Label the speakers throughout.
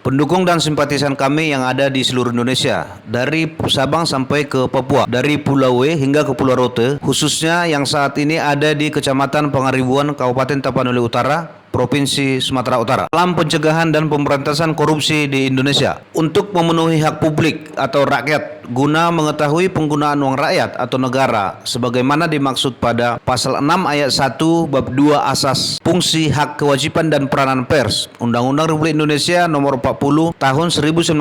Speaker 1: Pendukung dan simpatisan kami yang ada di seluruh Indonesia, dari Sabang sampai ke Papua, dari Pulau W hingga ke Pulau Rote, khususnya yang saat ini ada di Kecamatan Pangaribuan, Kabupaten Tapanuli Utara, Provinsi Sumatera Utara, dalam pencegahan dan pemberantasan korupsi di Indonesia, untuk memenuhi hak publik atau rakyat guna mengetahui penggunaan uang rakyat atau negara sebagaimana dimaksud pada pasal 6 ayat 1 bab 2 asas fungsi hak kewajiban dan peranan pers Undang-Undang Republik Indonesia nomor 40 tahun 1999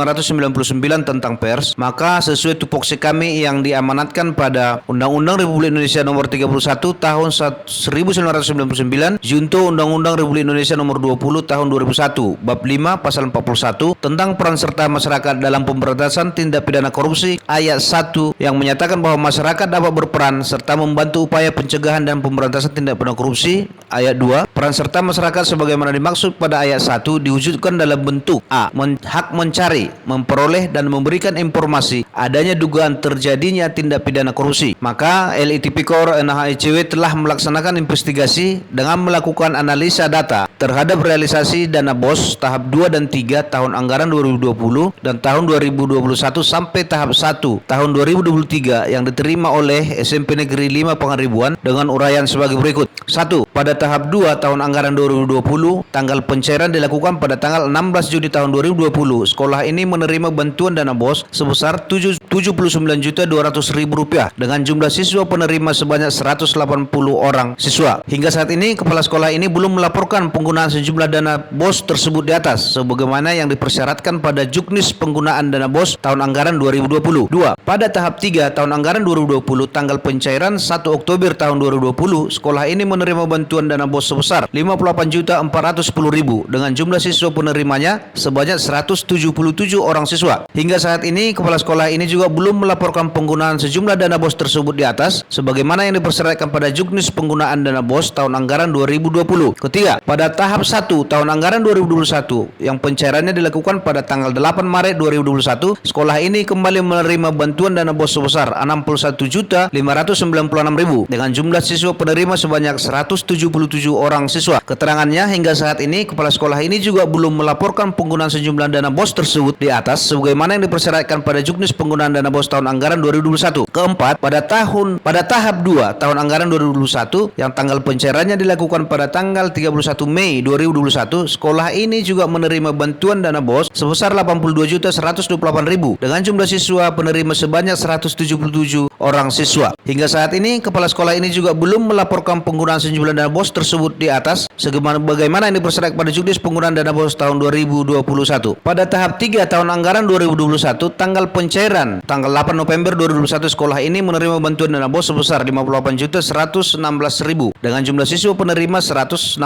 Speaker 1: tentang pers, maka sesuai tupoksi kami yang diamanatkan pada Undang-Undang Republik Indonesia nomor 31 tahun 1999 junto Undang-Undang Republik Indonesia nomor 20 tahun 2001 bab 5 pasal 41 tentang peran serta masyarakat dalam pemberantasan tindak pidana korupsi ayat 1 yang menyatakan bahwa masyarakat dapat berperan serta membantu upaya pencegahan dan pemberantasan tindak pidana korupsi. Ayat 2, peran serta masyarakat sebagaimana dimaksud pada ayat 1 diwujudkan dalam bentuk a. Hak mencari, memperoleh dan memberikan informasi adanya dugaan terjadinya tindak pidana korupsi. Maka LI Tipikor NHICW telah melaksanakan investigasi dengan melakukan analisa data terhadap realisasi dana BOS tahap 2 dan 3 tahun anggaran 2020 dan tahun 2021 sampai tahap 1 tahun 2023 yang diterima oleh SMP Negeri 5 Pangaribuan dengan uraian sebagai berikut. 1. Pada tahap 2 tahun anggaran 2020, tanggal pencairan dilakukan pada tanggal 16 Juni tahun 2020. Sekolah ini menerima bantuan dana BOS sebesar Rp79.200.000 dengan jumlah siswa penerima sebanyak 180 orang siswa. Hingga saat ini, kepala sekolah ini belum melaporkan penggunaan sejumlah dana BOS tersebut di atas sebagaimana yang dipersyaratkan pada Juknis penggunaan dana BOS tahun anggaran 2020. 2. Pada tahap 3 tahun anggaran 2020, tanggal pencairan 1 Oktober tahun 2020, sekolah ini menerima bantuan dana BOS sebesar Rp58.410.000 dengan jumlah siswa penerimanya sebanyak 177 orang siswa. Hingga saat ini, kepala sekolah ini juga belum melaporkan penggunaan sejumlah dana BOS tersebut di atas sebagaimana yang dipersyaratkan pada Juknis penggunaan dana BOS tahun anggaran 2020. Ketiga, pada tahap 1 tahun anggaran 2021 yang pencairannya dilakukan pada tanggal 8 Maret 2021, sekolah ini kembali menerima bantuan dana BOS sebesar Rp61.596.000 dengan jumlah siswa penerima sebanyak 177 orang siswa. Keterangannya, hingga saat ini kepala sekolah ini juga belum melaporkan penggunaan sejumlah dana BOS tersebut di atas sebagaimana yang dipersyaratkan pada Juknis penggunaan dana BOS tahun anggaran 2021. Keempat, pada tahap 2 tahun anggaran 2021 yang tanggal pencairannya dilakukan pada tanggal 31 Mei 2021, sekolah ini juga menerima bantuan dana BOS sebesar Rp82.128.000 dengan jumlah siswa penerima sebanyak 177 orang siswa. Hingga saat ini, kepala sekolah ini juga belum melaporkan penggunaan sejumlah dana BOS tersebut di atas sebagaimana yang dipersyaratkan pada Juknis penggunaan dana BOS tahun 2021. Pada tahap 3 tahun anggaran 2021, tanggal pencairan tanggal 8 November 2021, sekolah ini menerima bantuan dana BOS sebesar Rp58.116.000 dengan jumlah siswa penerima 167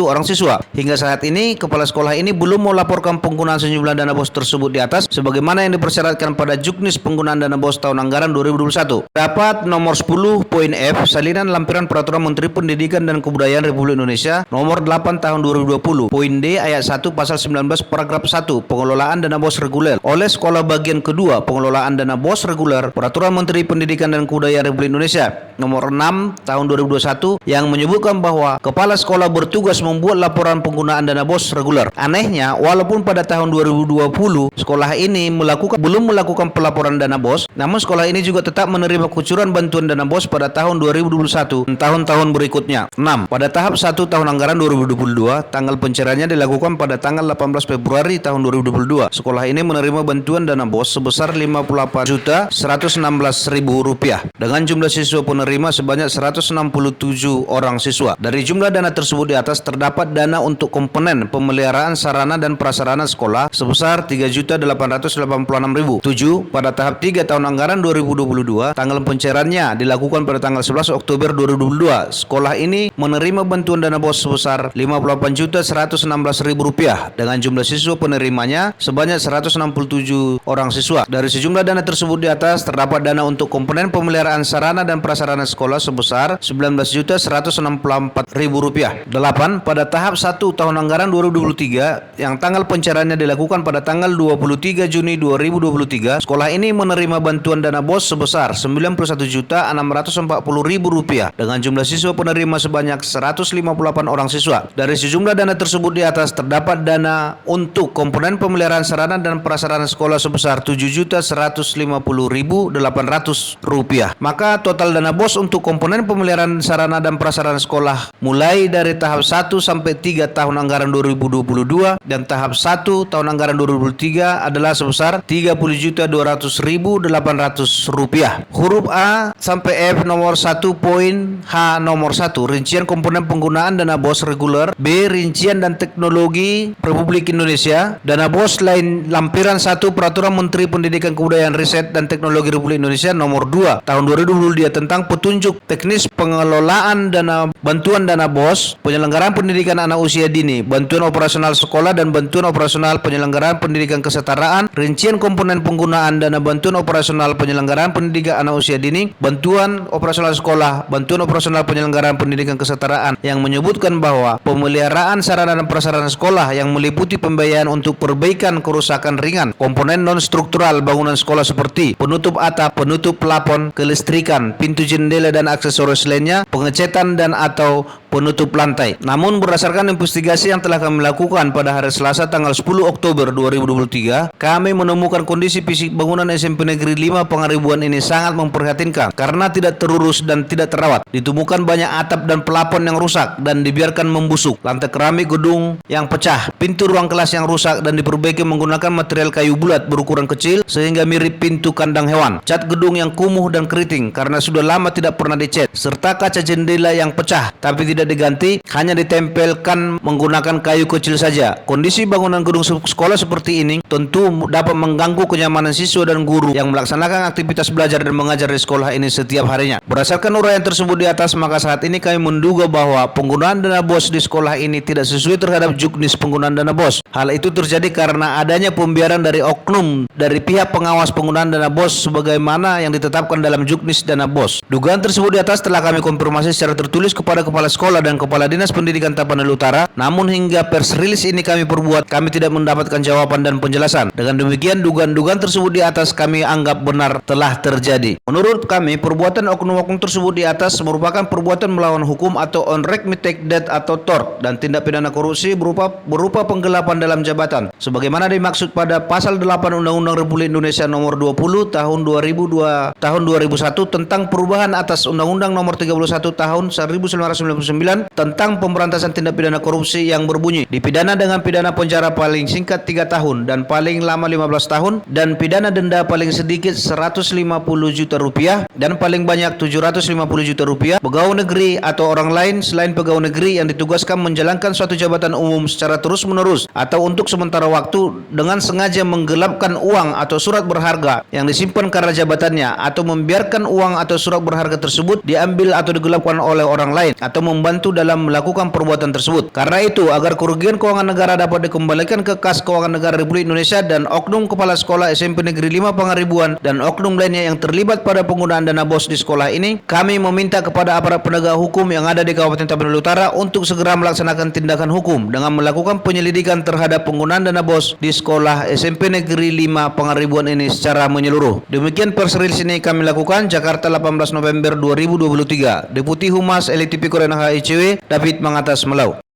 Speaker 1: orang siswa. Hingga saat ini, kepala sekolah ini belum melaporkan penggunaan sejumlah dana BOS tersebut di atas sebagaimana yang dipersyaratkan pada Juknis penggunaan dana BOS tahun anggaran 2021. Dapat nomor 10 poin F salinan lampiran peraturan Menteri Pendidikan dan Kebudayaan Republik Indonesia nomor 8 tahun 2020 poin D ayat 1 pasal 19 paragraf 1 pengelolaan dana BOS reguler oleh sekolah bagian kedua pengelolaan dana BOS reguler Peraturan Menteri Pendidikan dan Kebudayaan Republik Indonesia nomor 6 tahun 2021 yang menyebutkan bahwa kepala sekolah bertugas membuat laporan penggunaan dana BOS reguler. Anehnya, walaupun pada tahun 2020 sekolah ini belum melakukan pelaporan dana BOS, namun sekolah ini juga tetap menerima kucuran bantuan dana BOS pada tahun 2021 dan tahun-tahun berikutnya. 6. Pada tahap 1 tahun anggaran 2022, tanggal pencairannya dilakukan pada tanggal 18 Februari tahun 2022. Sekolah ini menerima bantuan dana BOS sebesar Rp58.116.000 dengan jumlah siswa penerima sebanyak 167 orang siswa. Dari jumlah dana tersebut di atas terdapat dana untuk komponen pemeliharaan sarana dan prasarana sekolah sebesar Rp3.886.000. 7. Pada tahap 3 tahun anggaran 2022, tanggal pencairannya dilakukan pada tanggal 11 Oktober 2022. Sekolah ini menerima bantuan dana BOS sebesar Rp58.116.000 dengan jumlah siswa penerimanya sebanyak 167 orang siswa. Dari sejumlah dana tersebut di atas terdapat dana untuk komponen pemeliharaan sarana dan prasarana sekolah sebesar Rp19.164.000. 8. Pada tahap 1 tahun anggaran 2023 yang tanggal pencairannya dilakukan pada tanggal 23 Juni 2023, sekolah ini menerima bantuan dana BOS sebesar Rp91.640.000 dengan jumlah siswa penerima sebanyak 158 orang siswa. Dari sejumlah dana tersebut di atas terdapat dana untuk komponen pemeliharaan sarana dan prasarana sekolah sebesar Rp7.150.800. Maka total dana BOS untuk komponen pemeliharaan sarana dan prasarana sekolah mulai dari tahap 1 sampai 3 tahun anggaran 2022 dan tahap 1 tahun anggaran 2023 adalah sebesar Rp30.200.800. Huruf A sampai F nomor 1 poin H nomor 1 rincian komponen penggunaan dana BOS reguler. B rincian dan teknologi Republik Indonesia. Dana BOS lain lampiran 1 Peraturan Menteri Pendidikan Kebudayaan Riset dan Teknologi Republik Indonesia nomor 2 tahun 2022 tentang petunjuk teknis pengelolaan bantuan dana BOS, penyelenggaraan pendidikan anak usia dini, bantuan operasional sekolah dan bantuan operasional penyelenggaraan pendidikan kesetaraan, rincian komponen penggunaan dana bantuan operasional penyelenggaraan pendidikan anak usia dini, bantuan operasional sekolah, bantuan operasional penyelenggaraan pendidikan kesetaraan yang menyebutkan bahwa pemeliharaan sarana dan prasarana sekolah yang meliputi pembiayaan untuk perbaikan kerusakan ringan, komponen non-struktural bangunan sekolah seperti penutup atap, penutup plafon, kelistrikan, pintu jendela dan aksesoris lainnya, pengecatan dan atau penutup lantai. Namun berdasarkan investigasi yang telah kami lakukan pada hari Selasa tanggal 10 Oktober 2023, kami menemukan kondisi fisik bangunan SMP Negeri 5 Pangaribuan ini sangat memprihatinkan karena tidak terurus dan tidak terawat. Ditemukan banyak atap dan plafon yang rusak dan dibiarkan membusuk, lantai keramik gedung yang pecah, pintu ruang kelas yang rusak dan diperbaiki menggunakan material kayu bulat berukuran kecil sehingga mirip pintu kandang hewan, cat gedung yang kumuh dan keriting karena sudah lama tidak pernah dicat, serta kaca jendela yang pecah tapi tidak diganti, hanya ditempelkan menggunakan kayu kecil saja. Kondisi bangunan gedung sekolah seperti ini tentu dapat mengganggu kenyamanan siswa dan guru yang melaksanakan aktivitas belajar dan mengajar di sekolah ini setiap harinya. Berdasarkan uraian tersebut di atas, maka saat ini kami menduga bahwa penggunaan dana BOS di sekolah ini tidak sesuai terhadap juknis penggunaan dana BOS. Hal itu terjadi karena adanya pembiaran dari oknum dari pihak pengawas penggunaan dana BOS sebagaimana yang ditetapkan dalam juknis dana BOS. Dugaan tersebut di atas telah kami konfirmasi secara tertulis kepada Kepala Sekolah dan Kepala Dinas Pendidikan Tapanuli Utara. Namun hingga pers rilis ini kami perbuat, kami tidak mendapatkan jawaban dan penjelasan. Dengan demikian, dugaan-dugaan tersebut di atas kami anggap benar telah terjadi. Menurut kami, perbuatan oknum-oknum tersebut di atas merupakan perbuatan melawan hukum atau on rank mistake death atau tort dan tindak pidana korupsi berupa penggelapan dalam jabatan sebagaimana dimaksud pada pasal 8 Undang-Undang Republik Indonesia nomor 20 tahun 2001 tentang perubahan atas Undang-Undang nomor 31 tahun 1999 tentang pemberantasan tindak pidana korupsi yang berbunyi dipidana dengan pidana penjara paling singkat 3 tahun dan paling lama 15 tahun dan pidana denda paling sedikit Rp150 juta dan paling banyak Rp750 juta pegawai negeri atau orang lain selain pegawai negeri yang ditugaskan menjalankan suatu jabatan umum secara terus-menerus atau untuk sementara waktu dengan sengaja menggelapkan uang atau surat berharga yang disimpan karena jabatannya atau membiarkan uang atau surat berharga tersebut diambil atau digelapkan oleh orang lain atau membantu dalam melakukan perbuatan tersebut. Karena itu, agar kerugian keuangan negara dapat dikembalikan ke kas keuangan negara Republik Indonesia dan oknum kepala sekolah SMP Negeri 5 Pangaribuan dan oknum lainnya yang terlibat pada penggunaan dana BOS di sekolah ini, kami meminta kepada aparat penegak hukum yang ada di Kabupaten Tapanuli Utara untuk segera melaksanakan tindakan hukum dengan melakukan penyelidikan terhadap penggunaan dana BOS di sekolah SMP Negeri 5 Pangaribuan ini secara menyeluruh. Demikian pers rilis ini kami lakukan, Jakarta 18 November 2023. Deputi Humas LTP Korea HICW David Mangatas Melau.